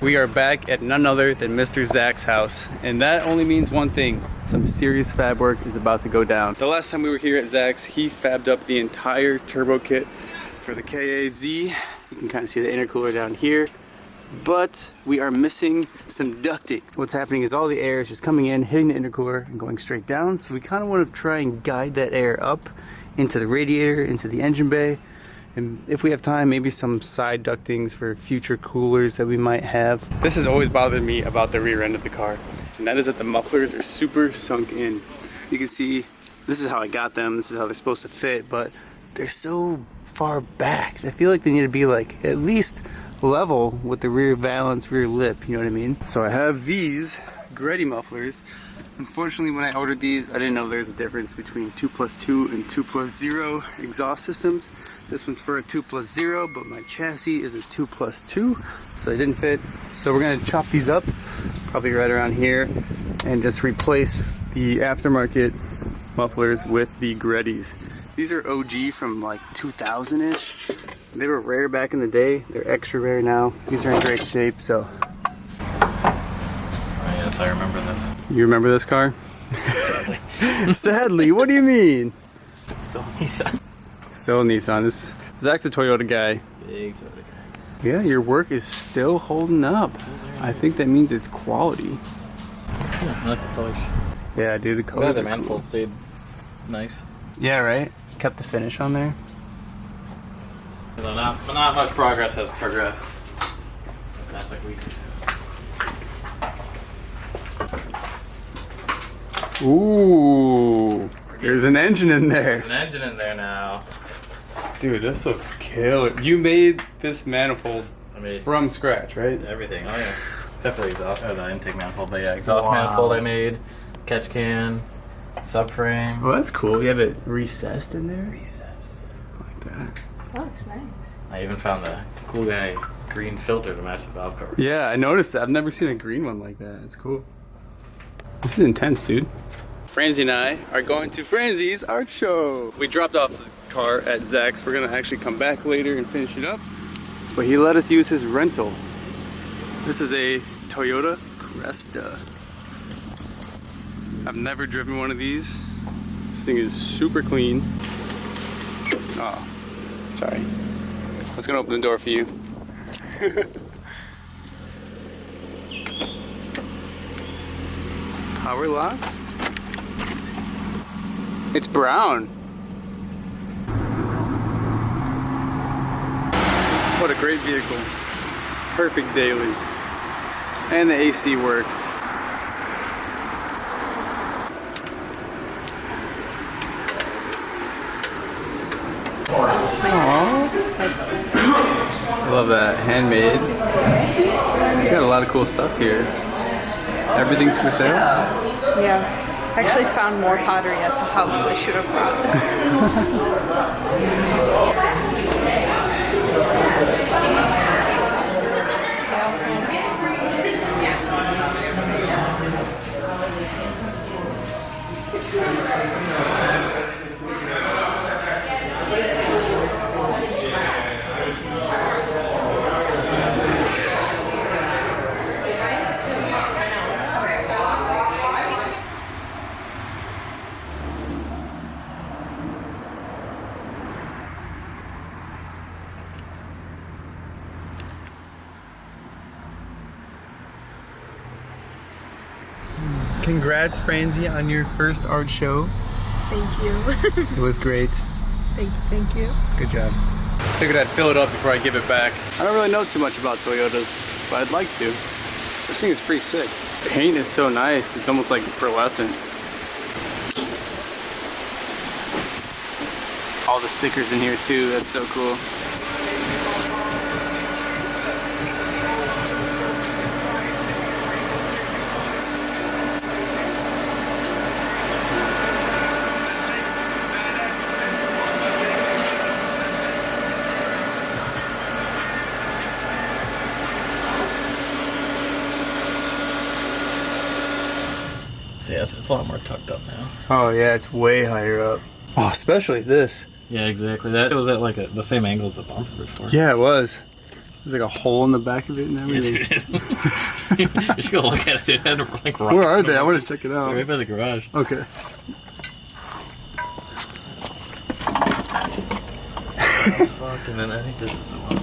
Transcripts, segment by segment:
We are back at none other than Mr. Zach's house, and that only means one thing: some serious fab work is about to go down. The last time we were here at Zach's, he fabbed up the entire turbo kit for the KAZ. You can kind of see the intercooler down here, but we are missing some ducting. What's happening is all the air is just coming in, hitting the intercooler, and going straight down. So we kind of want to try and guide that air up into the radiator, into the engine bay. And if we have time, maybe some side ductings for future coolers that we might have. This has always bothered me about the rear end of the car, and that is that the mufflers are super sunk in. You can see, this is how I got them, this is how they're supposed to fit, but they're so far back. I feel like they need to be like at least level with the rear valance, rear lip, you know what I mean? So I have these Greddy mufflers. Unfortunately, when I ordered these, I didn't know there's a difference between 2+2 and 2+0 exhaust systems. This one's for a 2+0, but my chassis is a 2+2, so it didn't fit. So we're gonna chop these up, probably right around here, and just replace the aftermarket mufflers with the Greddys. These are OG from like 2000-ish. They were rare back in the day. They're extra rare now. These are in great shape, so. Yes, I remember this. You remember this car? Sadly. Sadly? What do you mean? Still Nissan. Still Nissan. Zach's a Toyota guy. Big Toyota guy. Yeah, your work is still holding up. I think that means it's quality. Yeah, I like the colors. Yeah, dude, the colors The are manifold cool. stayed nice. Yeah, right? Kept the finish on there. Although not much progress has progressed. That's like week or so. Ooh, there's an engine in there. There's an engine in there now. Dude, this looks killer. You made this manifold I made from scratch, right? everything. Oh yeah, except for the exhaust or the intake manifold. But yeah, exhaust Wow. manifold I made, catch can, subframe. Well, that's cool. You have it recessed in there? Recess. Like that. That looks nice. I even found the cool guy green filter to match the valve cover. Yeah, I noticed that. I've never seen a green one like that. It's cool. This is intense, dude. Franzi and I are going to Franzi's art show. We dropped off the car at Zach's. We're gonna actually come back later and finish it up. But he let us use his rental. This is a Toyota Cresta. I've never driven one of these. This thing is super clean. Oh, sorry. I was gonna open the door for you. Power locks? It's brown. What a great vehicle. Perfect daily. And the AC works. Aww. I love that. Handmade. You got a lot of cool stuff here. Everything's for sale? Yeah. I actually found more pottery at the house I should have brought. Congrats, Franzi, on your first art show. Thank you. It was great. Thank you. Good job. Figured I'd fill it up before I give it back. I don't really know too much about Toyotas, but I'd like to. This thing is pretty sick. The paint is so nice. It's almost like pearlescent. All the stickers in here too. That's so cool. So yeah, it's a lot more tucked up now. Oh yeah, it's way higher up. Oh, especially this. Yeah, exactly. That was at like the same angle as the bumper before. Yeah, it was. There's like a hole in the back of it and everything. You should go look at it. They had like rocks. Where are they? I want to check it out. They're right by the garage. Okay. Fuck, and then I think this is the one.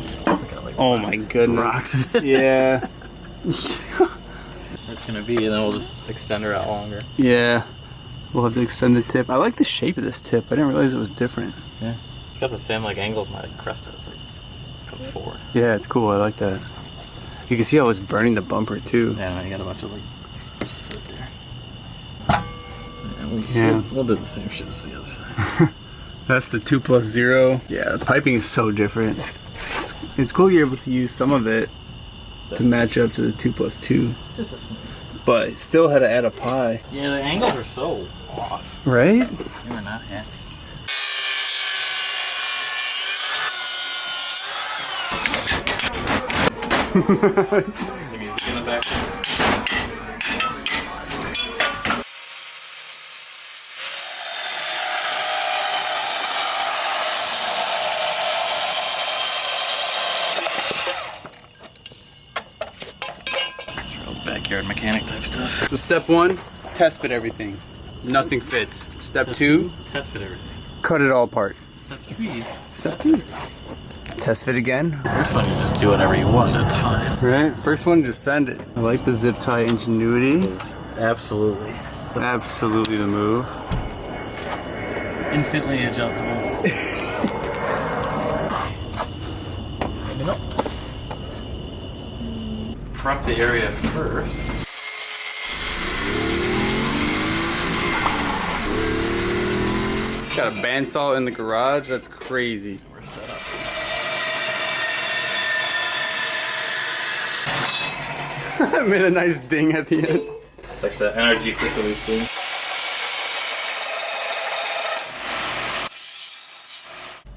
Like Oh my goodness. rocks. Yeah. It's gonna be, and then we'll just extend her out longer. Yeah. We'll have to extend the tip. I like the shape of this tip. I didn't realize it was different. Yeah. It's got the same like angles my crest does. Like comes forward. Yeah, it's cool. I like that. You can see how it's burning the bumper too. Yeah, and you got a bunch of like sit there. And we'll do the same shit as the other side. That's the 2+0. Yeah, the piping is so different. It's cool you're able to use some of it to match up to the 2+2. Just a small. But still had to add a pie. Yeah, the angles are so off. Right? You were not happy. The music in the back. It's real backyard mechanic type stuff. So step 1, test fit everything. Nothing fits. Step 2, test fit everything. cut it all apart. Step 3. Step 3, test fit again. First one, you just do whatever you want. It's fine. Right? First one, just send it. I like the zip tie ingenuity. It's absolutely Absolutely the move. infinitely adjustable. Maybe not. Prep the area first. Got a bandsaw in the garage. That's crazy. We're set up. I made a nice ding at the end. It's like the energy quick release thing.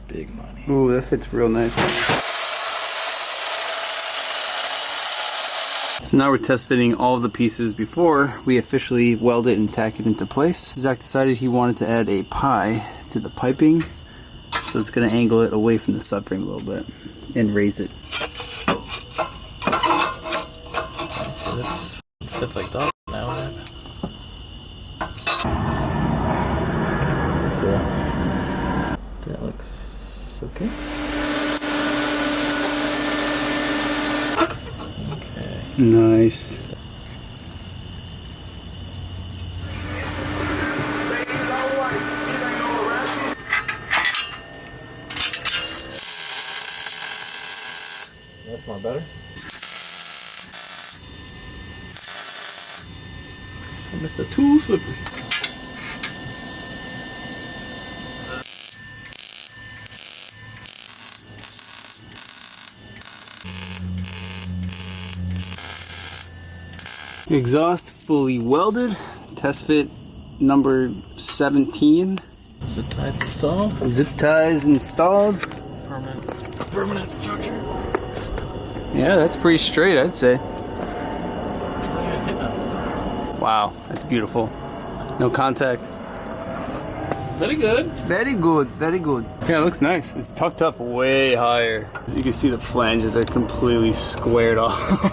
Big money. Ooh, that fits real nicely. So now we're test fitting all of the pieces before we officially weld it and tack it into place. Zach decided he wanted to add a pie to the piping, so it's going to angle it away from the subframe a little bit and raise it. This fits like that now. Cool. That looks okay. Okay. Nice. That's more better. Mr. Too slippery. Exhaust fully welded. Test fit number 17. Zip ties installed. Zip ties installed. Permanent structure. Yeah, that's pretty straight, I'd say. Wow, that's beautiful. No contact. Very good. Very good, very good. Yeah, it looks nice. It's tucked up way higher. You can see the flanges are completely squared off.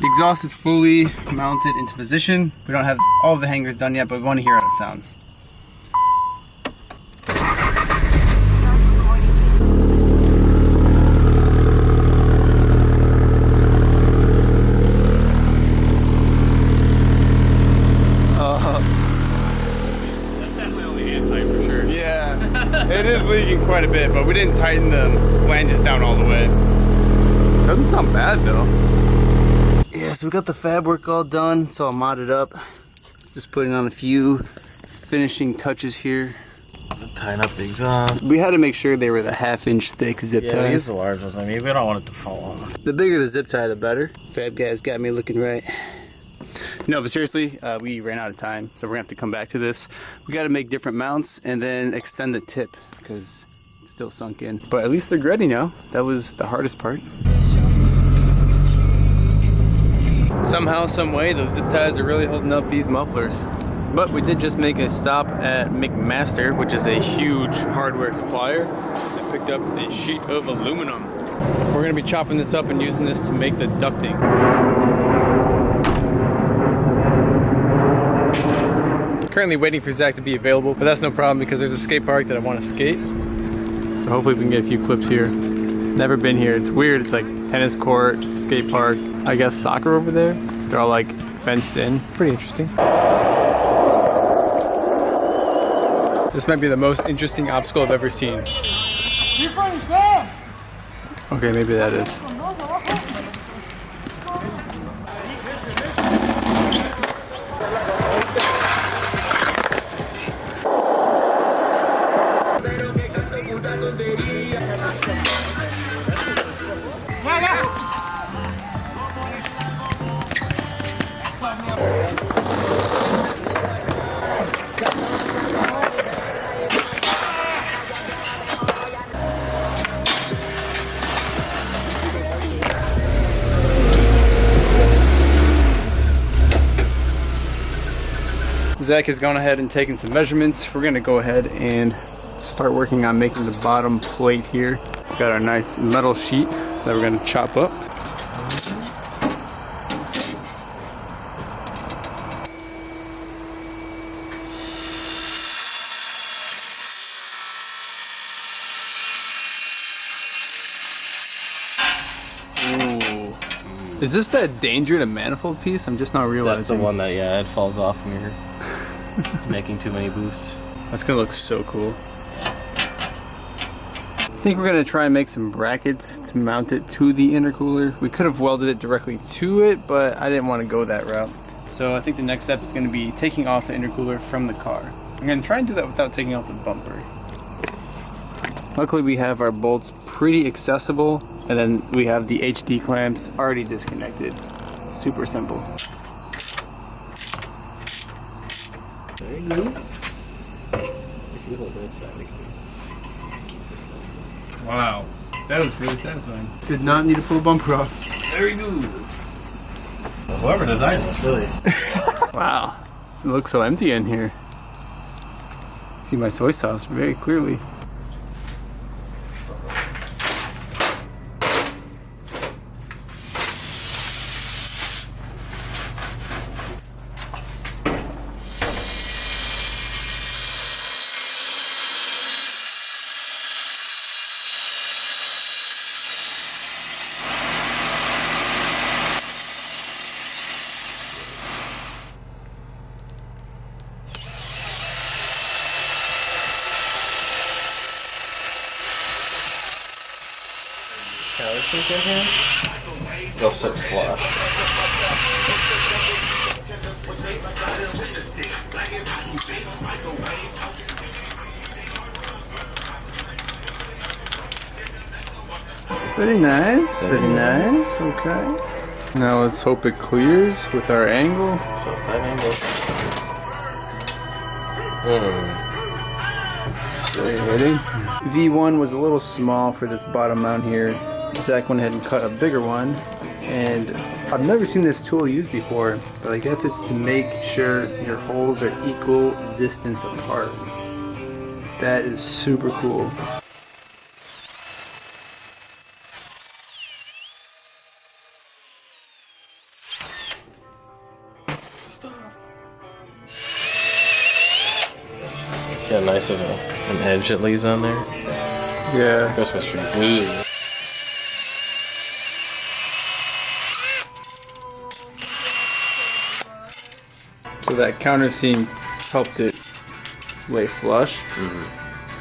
The exhaust is fully mounted into position. We don't have all of the hangers done yet, but we want to hear how it sounds. That's definitely only hand tight for sure. Yeah, it is leaking quite a bit, but we didn't tighten the flanges down all the way. Doesn't sound bad though. Yeah, so we got the fab work all done. It's all modded up. Just putting on a few finishing touches here. Zip tying up the exhaust. We had to make sure they were the 1/2-inch thick zip Yeah, we use ties. the large ones. I mean, we don't want it to fall off. The bigger the zip tie, the better. Fab guys got me looking right. No, but seriously, we ran out of time, so we're gonna have to come back to this. We gotta make different mounts and then extend the tip because it's still sunk in. But at least they're Greddy now. That was the hardest part. Somehow, some way, those zip ties are really holding up these mufflers. But we did just make a stop at McMaster, which is a huge hardware supplier. I picked up a sheet of aluminum. We're gonna be chopping this up and using this to make the ducting. Currently waiting for Zach to be available, but that's no problem because there's a skate park that I want to skate. So hopefully we can get a few clips here. Never been here. It's weird. It's like tennis court, skate park, I guess soccer over there. They're all like fenced in. Pretty interesting. This might be the most interesting obstacle I've ever seen. Okay, maybe that is. Zach has gone ahead and taken some measurements. We're gonna go ahead and start working on making the bottom plate here. We've got our nice metal sheet that we're gonna chop up. Ooh. Is this that danger to manifold piece? I'm just not realizing. That's the one that, yeah, it falls off when you're making too many boosts. That's gonna look so cool. I think we're gonna try and make some brackets to mount it to the intercooler. We could have welded it directly to it, but I didn't want to go that route. So I think the next step is gonna be taking off the intercooler from the car. I'm gonna try and do that without taking off the bumper. Luckily we have our bolts pretty accessible, and then we have the HD clamps already disconnected. Super simple. Very good. If you hold that side, we can Wow, that was really satisfying. Did not need to pull a bumper off. very good. Whoever designed this, really. Wow, it looks so empty in here. See my soy sauce very clearly. They'll sit flush. Very nice, very nice, okay. Now let's hope it clears with our angle. So if that angle. Ready? V1 was a little small for this bottom mount here. Zach went ahead and cut a bigger one, and I've never seen this tool used before, but I guess it's to make sure your holes are equal distance apart. That is super cool. See how nice of an edge it leaves on there? Yeah. Christmas tree. Ooh. So that countersink helped it lay flush.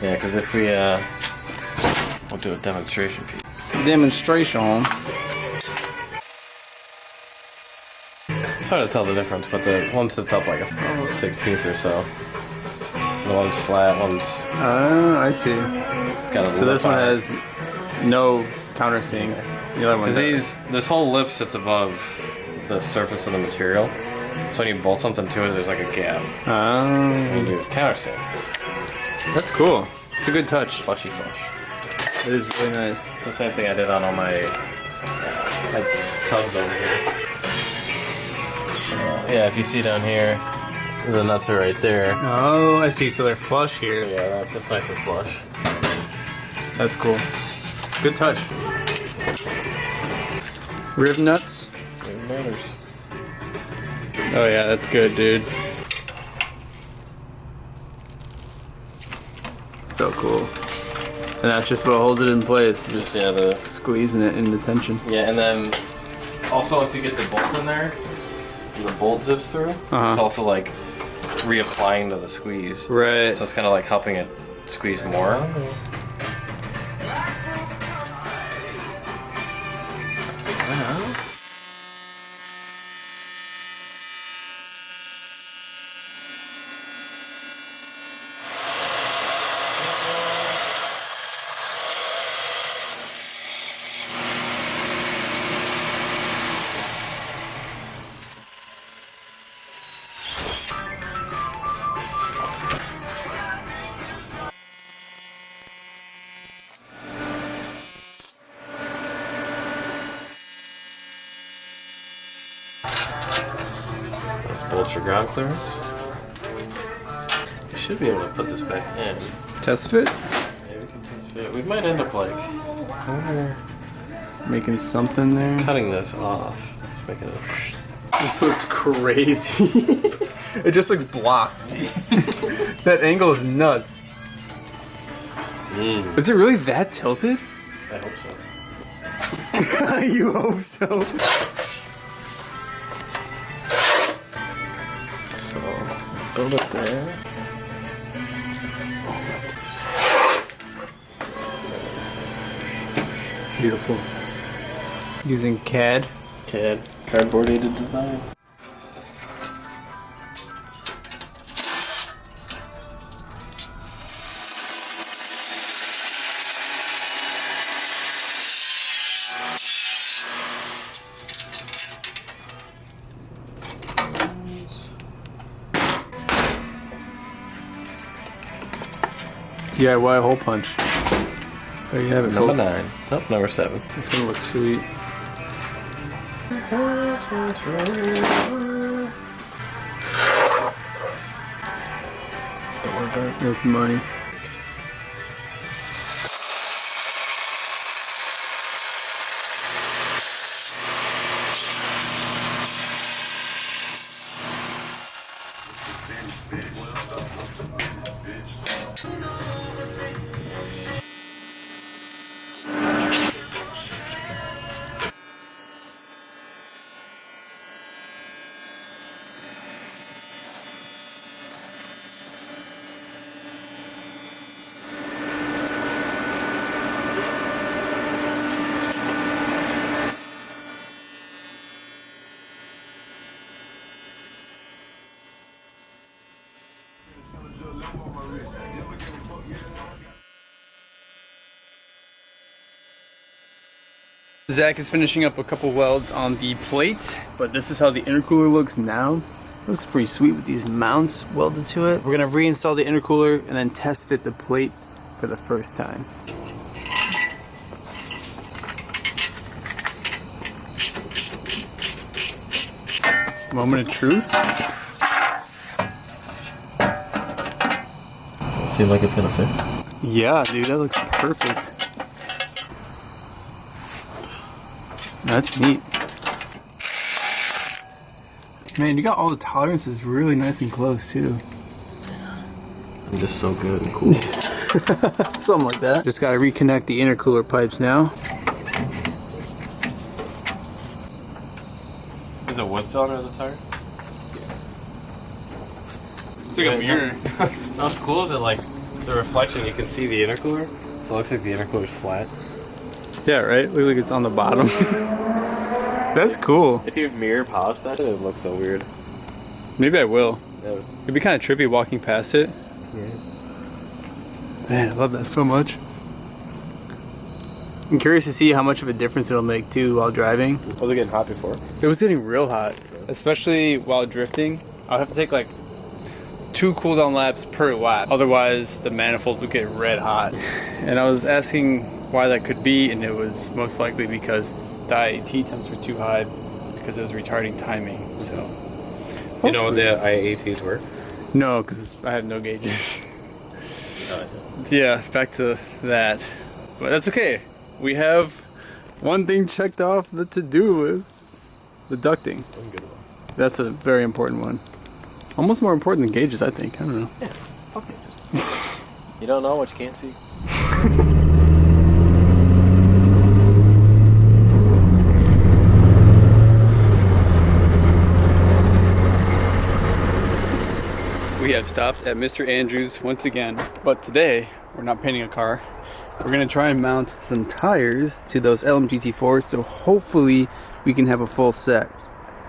Yeah, because if we we'll do a demonstration piece. Demonstration. It's hard to tell the difference, but the one sits up like a 16th or so. The one's flat, one's I see. got a So lip this one on it. has no countersink. The other one Because does. this whole lip sits above the surface of the material. So when you bolt something to it, there's like a gap. And you do a countersink. That's cool. It's a good touch. Flushy flush. It is really nice. It's the same thing I did on all my tubs over here. Yeah, if you see down here, the nuts are right there. Oh, I see. So they're flush here. So yeah, that's just nice and flush. That's cool. Good touch. Rib nuts. It matters. Oh yeah, that's good, dude. So cool. And that's just what holds it in place. Just squeezing it into tension. Yeah, and then also once you get the bolt in there, and the bolt zips through, it's also like reapplying to the squeeze. Right. So it's kind of like helping it squeeze more. Bolts for ground clearance. You should be able to put this back in. Test fit? Yeah, we can test fit. We might end up like Making something there. cutting this off. Just making it. This looks crazy. It just looks blocked. That angle is nuts. Is it really that tilted? I hope so. You hope so. So build it there. Beautiful. Using CAD. Cardboard aided design. DIY hole punch. There you have it, Number folks. 9. Nope, number 7. It's gonna look sweet. That's money. Zach is finishing up a couple welds on the plate, but this is how the intercooler looks now. Looks pretty sweet with these mounts welded to it. We're gonna reinstall the intercooler and then test fit the plate for the first time. Moment of truth. Seems like it's gonna fit. Yeah, dude, that looks perfect. That's neat. Man, you got all the tolerances really nice and close too. I'm just so good and cool. Something like that. Just gotta reconnect the intercooler pipes now. Is it wood still under the tire? It's like a mirror. What's cool is that like the reflection, you can see the intercooler, so it looks like the intercooler's flat. Yeah, right? Looks like it's on the bottom. That's cool. If you mirror polish that, it would look so weird. Maybe I will. Yeah. It'd be kind of trippy walking past it. Yeah. Man, I love that so much. I'm curious to see how much of a difference it'll make too while driving. Was it getting hot before? It was getting real hot, especially while drifting. I'll have to take like 2 cool down laps per lap. Otherwise, the manifold would get red hot. And I was asking why that could be, and it was most likely because the IAT temps were too high because it was retarding timing. So You know what the IATs were? No, because I have no gauges. Yeah, back to that. But that's okay. We have one thing checked off the to-do list. The ducting. That's a very important one. Almost more important than gauges, I think. I don't know. Yeah, fuck it. You don't know what you can't see. We have stopped at Mr. Andrews once again, but today we're not painting a car. We're gonna try and mount some tires to those LMGT4s, so hopefully we can have a full set.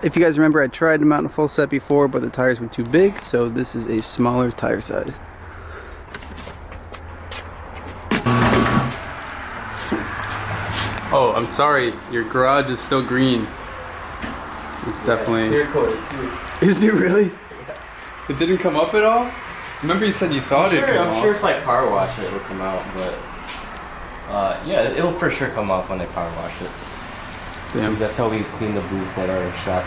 If you guys remember, I tried to mount a full set before, but the tires were too big, so this is a smaller tire size. Oh, I'm sorry, your garage is still green. It's definitely... It's clear coated too. Is it really? It didn't come up at all? Remember you said you thought it'd come I'm off. sure if I power wash it, it'll come out, but yeah, it'll for sure come off when I power wash it. Damn. Because that's how we clean the booth at our shop.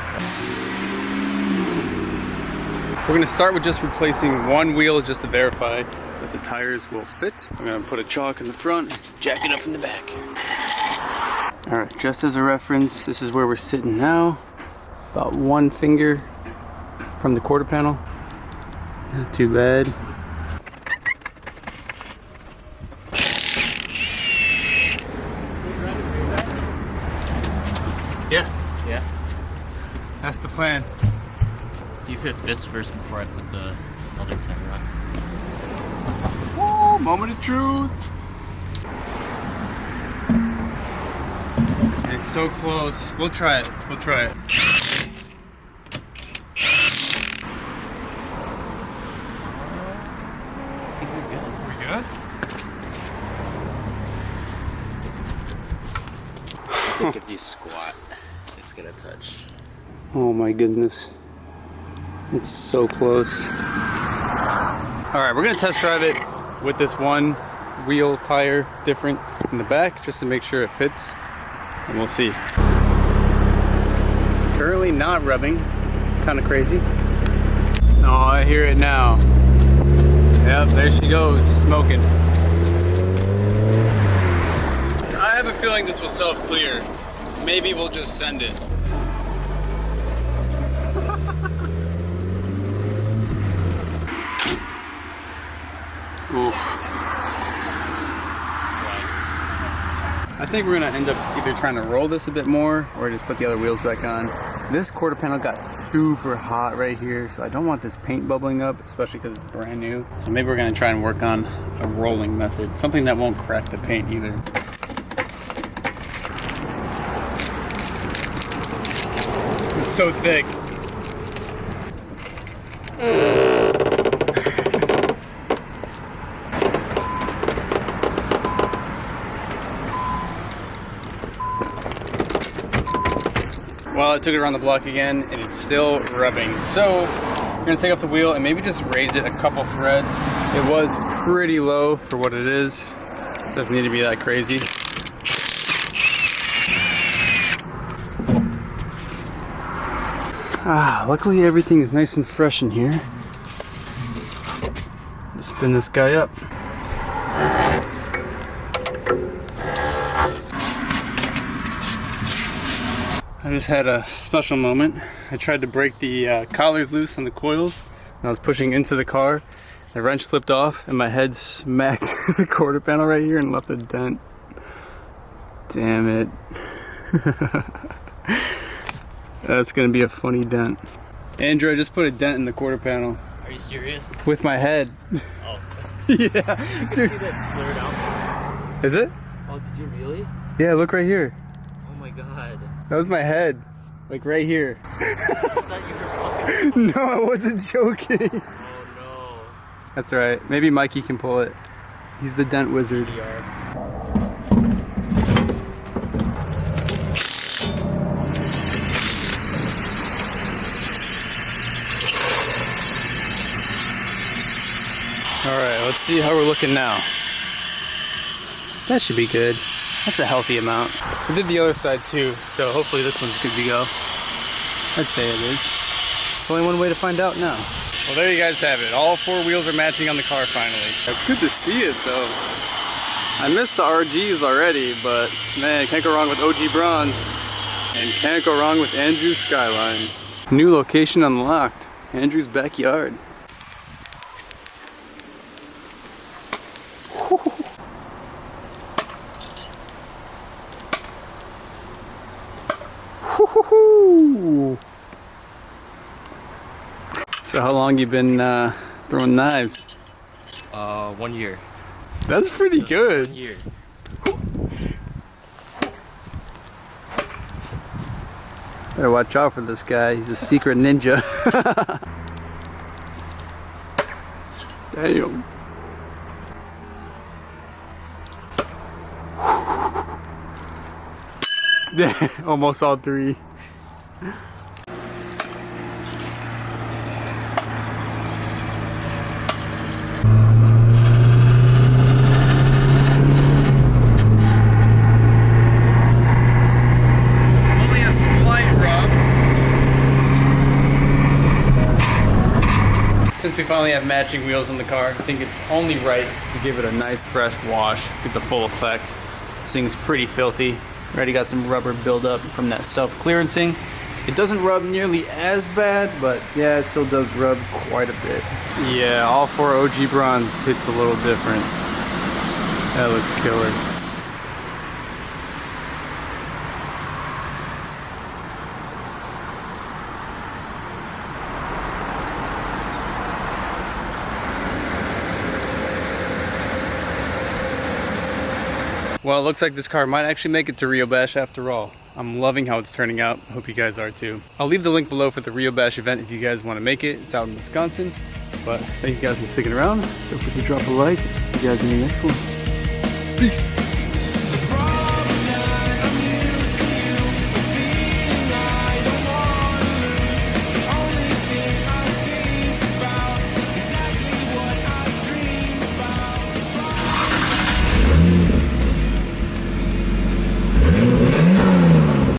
We're gonna start with just replacing one wheel just to verify that the tires will fit. I'm gonna put a chalk in the front, jack it up in the back. All right, just as a reference, this is where we're sitting now. About 1 finger from the quarter panel. Not too bad. Yeah. Yeah. That's the plan. See if it fits first before I put the other tire on. Oh, moment of truth. It's so close. We'll try it. We'll try it. We're good? I think if you squat, it's gonna touch. Oh my goodness. It's so close. Alright, we're gonna test drive it with this one wheel tire different in the back just to make sure it fits, and we'll see. Currently not rubbing, kind of crazy. Oh, I hear it now. Yep, there she goes, smoking. I have a feeling this will self-clear. Maybe we'll just send it. Oof. I think we're gonna end up either trying to roll this a bit more or just put the other wheels back on. This quarter panel got super hot right here, so I don't want this paint bubbling up, especially because it's brand new. So maybe we're gonna try and work on a rolling method, something that won't crack the paint either. It's so thick. Well, I took it around the block again and it's still rubbing. So we're gonna take off the wheel and maybe just raise it a couple threads. It was pretty low for what it is. Doesn't need to be that crazy. Luckily everything is nice and fresh in here. Just spin this guy up. I just had a special moment. I tried to break the collars loose on the coils, and I was pushing into the car. The wrench slipped off, and my head smacked the quarter panel right here and left a dent. Damn it. That's gonna be a funny dent. Andrew, I just put a dent in the quarter panel. Are you serious? With my head. Oh. Yeah, You dude. see that's flared out? Is it? Oh, did you really? Yeah, look right here. Oh my god. That was my head. Like right here. I thought you were fucking. No, I wasn't joking. Oh no. That's right. Maybe Mikey can pull it. He's the dent wizard. We are. Alright, let's see how we're looking now. That should be good. That's a healthy amount. I did the other side too, so hopefully this one's good to go. I'd say it is. There's only one way to find out now. Well, there you guys have it. All 4 wheels are matching on the car finally. It's good to see it though. I missed the RGs already, but man, can't go wrong with OG Bronze. And can't go wrong with Andrew's Skyline. New location unlocked. Andrew's backyard. So how long you been throwing knives? 1 year. That's pretty good. 1 year. Better watch out for this guy. He's a secret ninja. Damn. Almost all 3. Since we finally have matching wheels on the car, I think it's only right to give it a nice fresh wash, get the full effect. This thing's pretty filthy. Already got some rubber buildup from that self-clearancing. It doesn't rub nearly as bad, but yeah, it still does rub quite a bit. Yeah, all 4 OG Bronze hits a little different. That looks killer. Well, it looks like this car might actually make it to Rio Bash after all. I'm loving how it's turning out. Hope you guys are too. I'll leave the link below for the Rio Bash event if you guys want to make it. It's out in Wisconsin. But thank you guys for sticking around. Don't forget to drop a like. See you guys in the next one. Peace.